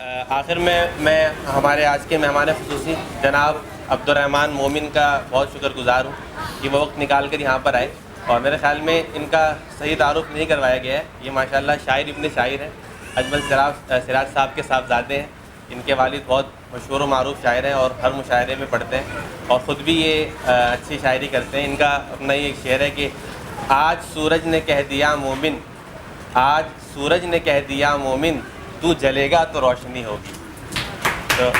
آخر میں ہمارے آج کے مہمان خصوصی جناب عبدالرحمن مومن کا بہت شکر گزار ہوں کہ وہ وقت نکال کر یہاں پر آئے، اور میرے خیال میں ان کا صحیح تعارف نہیں کروایا گیا ہے۔ یہ ماشاءاللہ شاعر ابن شاعر ہیں، اجمل سراج صاحب کے صاحبزادے ہیں۔ ان کے والد بہت مشہور و معروف شاعر ہیں اور ہر مشاعرے میں پڑھتے ہیں، اور خود بھی یہ اچھی شاعری کرتے ہیں۔ ان کا اپنا یہ ایک شعر ہے کہ آج سورج نے کہہ دیا مومن، آج سورج نے کہہ دیا مومن، تو جلے گا تو روشنی ہوگی۔ تو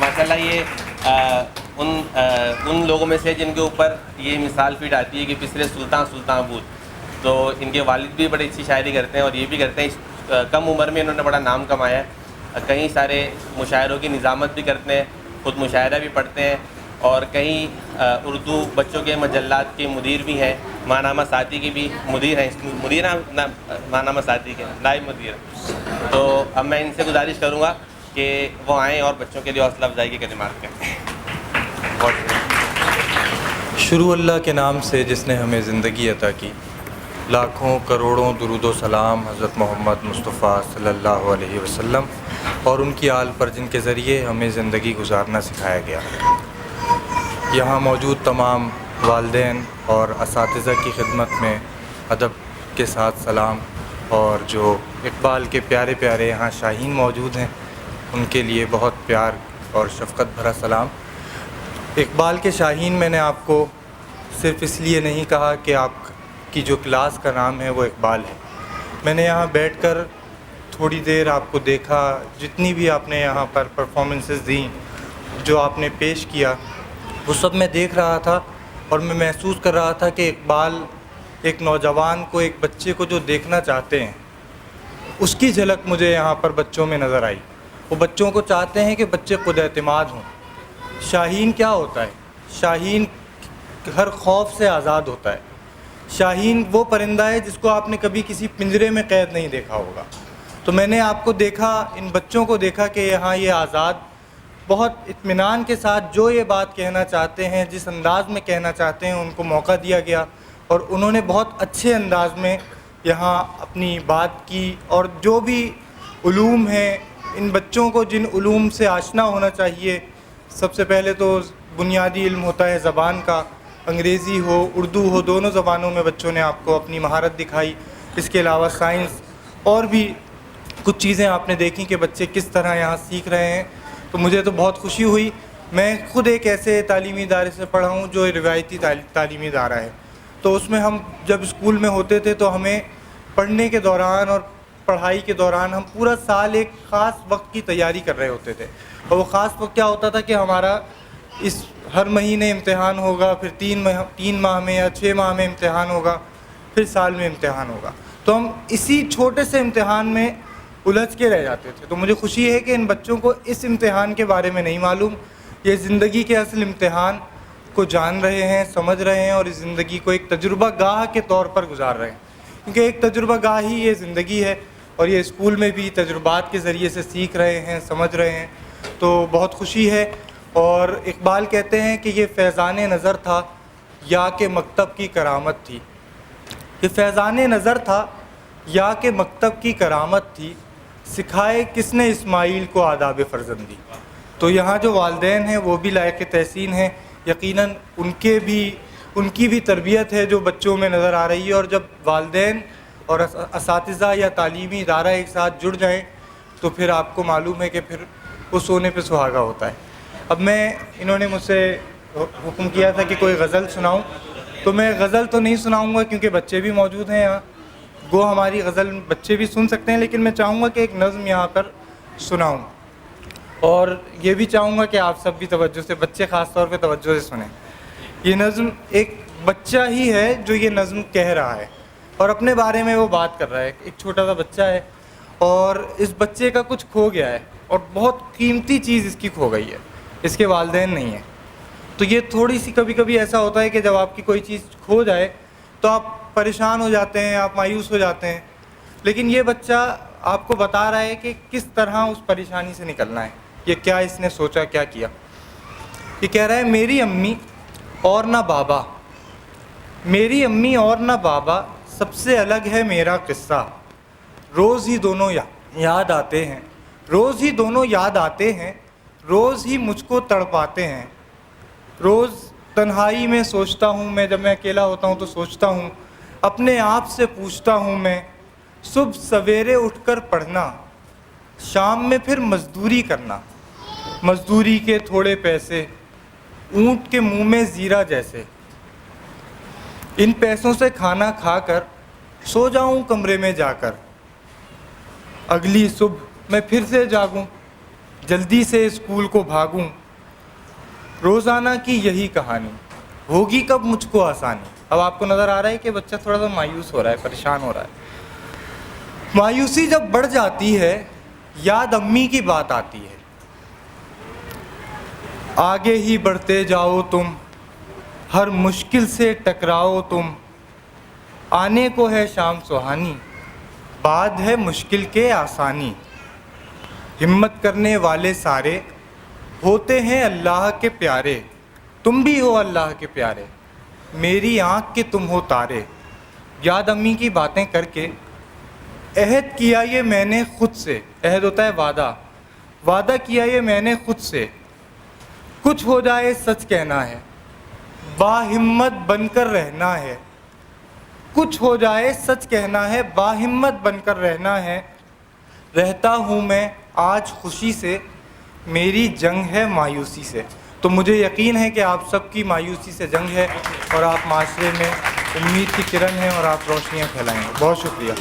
ماشاءاللہ یہ ان لوگوں میں سے جن کے اوپر یہ مثال فٹ آتی ہے کہ پسرے سلطان بود۔ تو ان کے والد بھی بڑی اچھی شاعری کرتے ہیں اور یہ بھی کرتے ہیں۔ کم عمر میں انہوں نے بڑا نام کمایا ہے، کئی سارے مشاعروں کی نظامت بھی کرتے ہیں، خود مشاعرہ بھی پڑھتے ہیں، اور کئی اردو بچوں کے مجلات کے مدیر بھی ہیں۔ ماہنامہ ساتھی کے بھی مدیر ہیں، ماہنامہ ساتھی کے نائب مدیر۔ تو اب میں ان سے گزارش کروں گا کہ وہ آئیں اور بچوں کے لیے حوصلہ افزائی کے کلمات کہیں۔ شروع اللہ کے نام سے جس نے ہمیں زندگی عطا کی، لاکھوں کروڑوں درود و سلام حضرت محمد مصطفیٰ صلی اللہ علیہ وسلم اور ان کی آل پر جن کے ذریعے ہمیں زندگی گزارنا سکھایا گیا۔ یہاں موجود تمام والدین اور اساتذہ کی خدمت میں ادب کے ساتھ سلام، اور جو اقبال کے پیارے پیارے یہاں شاہین موجود ہیں ان کے لیے بہت پیار اور شفقت بھرا سلام۔ اقبال کے شاہین میں نے آپ کو صرف اس لیے نہیں کہا کہ آپ کی جو کلاس کا نام ہے وہ اقبال ہے۔ میں نے یہاں بیٹھ کر تھوڑی دیر آپ کو دیکھا، جتنی بھی آپ نے یہاں پر پرفارمنسز دیں، جو آپ نے پیش کیا، وہ سب میں دیکھ رہا تھا، اور میں محسوس کر رہا تھا کہ اقبال ایک نوجوان کو، ایک بچے کو جو دیکھنا چاہتے ہیں، اس کی جھلک مجھے یہاں پر بچوں میں نظر آئی۔ وہ بچوں کو چاہتے ہیں کہ بچے خود اعتماد ہوں۔ شاہین کیا ہوتا ہے؟ شاہین ہر خوف سے آزاد ہوتا ہے۔ شاہین وہ پرندہ ہے جس کو آپ نے کبھی کسی پنجرے میں قید نہیں دیکھا ہوگا۔ تو میں نے آپ کو دیکھا، ان بچوں کو دیکھا کہ یہاں یہ آزاد، بہت اطمینان کے ساتھ جو یہ بات کہنا چاہتے ہیں، جس انداز میں کہنا چاہتے ہیں، ان کو موقع دیا گیا، اور انہوں نے بہت اچھے انداز میں یہاں اپنی بات کی۔ اور جو بھی علوم ہیں، ان بچوں کو جن علوم سے آشنا ہونا چاہیے، سب سے پہلے تو بنیادی علم ہوتا ہے زبان کا، انگریزی ہو اردو ہو، دونوں زبانوں میں بچوں نے آپ کو اپنی مہارت دکھائی۔ اس کے علاوہ سائنس اور بھی کچھ چیزیں آپ نے دیکھی کہ بچے کس طرح یہاں سیکھ رہے ہیں۔ تو مجھے تو بہت خوشی ہوئی۔ میں خود ایک ایسے تعلیمی ادارے سے پڑھا ہوں جو روایتی تعلیمی ادارہ ہے، تو اس میں ہم جب اسکول میں ہوتے تھے تو ہمیں پڑھنے کے دوران اور پڑھائی کے دوران ہم پورا سال ایک خاص وقت کی تیاری کر رہے ہوتے تھے، اور وہ خاص وقت کیا ہوتا تھا کہ ہمارا اس ہر مہینے امتحان ہوگا، پھر 3 ماہ میں یا 6 ماہ میں امتحان ہوگا، پھر سال میں امتحان ہوگا۔ تو ہم اسی چھوٹے سے امتحان میں الجھ کے رہ جاتے تھے۔ تو مجھے خوشی ہے کہ ان بچوں کو اس امتحان کے بارے میں نہیں معلوم، یہ زندگی کے اصل امتحان کو جان رہے ہیں، سمجھ رہے ہیں، اور اس زندگی کو ایک تجربہ گاہ کے طور پر گزار رہے ہیں، کیونکہ ایک تجربہ گاہ ہی یہ زندگی ہے، اور یہ اسکول میں بھی تجربات کے ذریعے سے سیکھ رہے ہیں، سمجھ رہے ہیں۔ تو بہت خوشی ہے۔ اور اقبال کہتے ہیں کہ یہ فیضان نظر تھا یا کہ مکتب کی کرامت تھی۔ یہ فیضان نظر تھا یا کہ مکتب کی کرامت تھی، سکھائے کس نے اسماعیل کو آداب فرزندی۔ تو یہاں جو والدین ہیں وہ بھی لائق تحسین ہیں، یقیناً ان کی بھی تربیت ہے جو بچوں میں نظر آ رہی ہے، اور جب والدین اور اساتذہ یا تعلیمی ادارہ ایک ساتھ جڑ جائیں تو پھر آپ کو معلوم ہے کہ پھر وہ سونے پہ سہاگا ہوتا ہے۔ اب انہوں نے مجھ سے حکم کیا تھا کہ کوئی غزل سناؤں، تو میں غزل تو نہیں سناؤں گا کیونکہ بچے بھی موجود ہیں یہاں، گو ہماری غزل بچے بھی سن سکتے ہیں، لیکن میں چاہوں گا کہ ایک نظم یہاں پر سناؤں، اور یہ بھی چاہوں گا کہ آپ سب بھی توجہ سے، بچے خاص طور پہ توجہ سے سنیں۔ یہ نظم ایک بچہ ہی ہے جو یہ نظم کہہ رہا ہے، اور اپنے بارے میں وہ بات کر رہا ہے۔ ایک چھوٹا سا بچہ ہے، اور اس بچے کا کچھ کھو گیا ہے، اور بہت قیمتی چیز اس کی کھو گئی ہے، اس کے والدین نہیں ہیں۔ تو یہ تھوڑی سی کبھی کبھی ایسا ہوتا ہے کہ جب آپ کی کوئی چیز کھو جائے تو آپ پریشان ہو جاتے ہیں، آپ مایوس ہو جاتے ہیں، لیکن یہ بچہ آپ کو بتا رہا ہے کہ کس طرح اس پریشانی سے نکلنا ہے، یہ کیا اس نے سوچا، کیا کیا۔ یہ کہہ رہا ہے، میری امی اور نہ بابا، میری امی اور نہ بابا، سب سے الگ ہے میرا قصہ، روز ہی دونوں یاد آتے ہیں، روز ہی دونوں یاد آتے ہیں، روز ہی مجھ کو تڑپاتے ہیں۔ روز تنہائی میں سوچتا ہوں میں، جب میں اکیلا ہوتا ہوں تو سوچتا ہوں، اپنے آپ سے پوچھتا ہوں میں، صبح سویرے اٹھ کر پڑھنا، شام میں پھر مزدوری کرنا، مزدوری کے تھوڑے پیسے اونٹ کے منہ میں زیرہ جیسے، ان پیسوں سے کھانا کھا کر سو جاؤں کمرے میں جا کر، اگلی صبح میں پھر سے جاگوں، جلدی سے اسکول کو بھاگوں۔ روزانہ کی یہی کہانی، ہوگی کب مجھ کو آسانی۔ اب آپ کو نظر آ رہا ہے کہ بچہ تھوڑا سا مایوس ہو رہا ہے، پریشان ہو رہا ہے۔ مایوسی جب بڑھ جاتی ہے، یاد امی کی بات آتی ہے، آگے ہی بڑھتے جاؤ تم، ہر مشکل سے ٹکراؤ تم، آنے کو ہے شام سہانی، بعد ہے مشکل کے آسانی۔ ہمت کرنے والے سارے ہوتے ہیں اللہ کے پیارے، تم بھی ہو اللہ کے پیارے، میری آنکھ کے تم ہو تارے۔ یاد امی کی باتیں کر کے عہد کیا یہ میں نے خود سے، عہد ہوتا ہے وعدہ، وعدہ کیا یہ میں نے خود سے، کچھ ہو جائے سچ کہنا ہے، باہمت بن کر رہنا ہے، کچھ ہو جائے سچ کہنا ہے، باہمت بن کر رہنا ہے۔ رہتا ہوں میں آج خوشی سے، میری جنگ ہے مایوسی سے۔ تو مجھے یقین ہے کہ آپ سب کی مایوسی سے جنگ ہے اور آپ معاشرے میں امید کی کرن ہیں اور آپ روشنیاں پھیلائیں گے۔ بہت شکریہ۔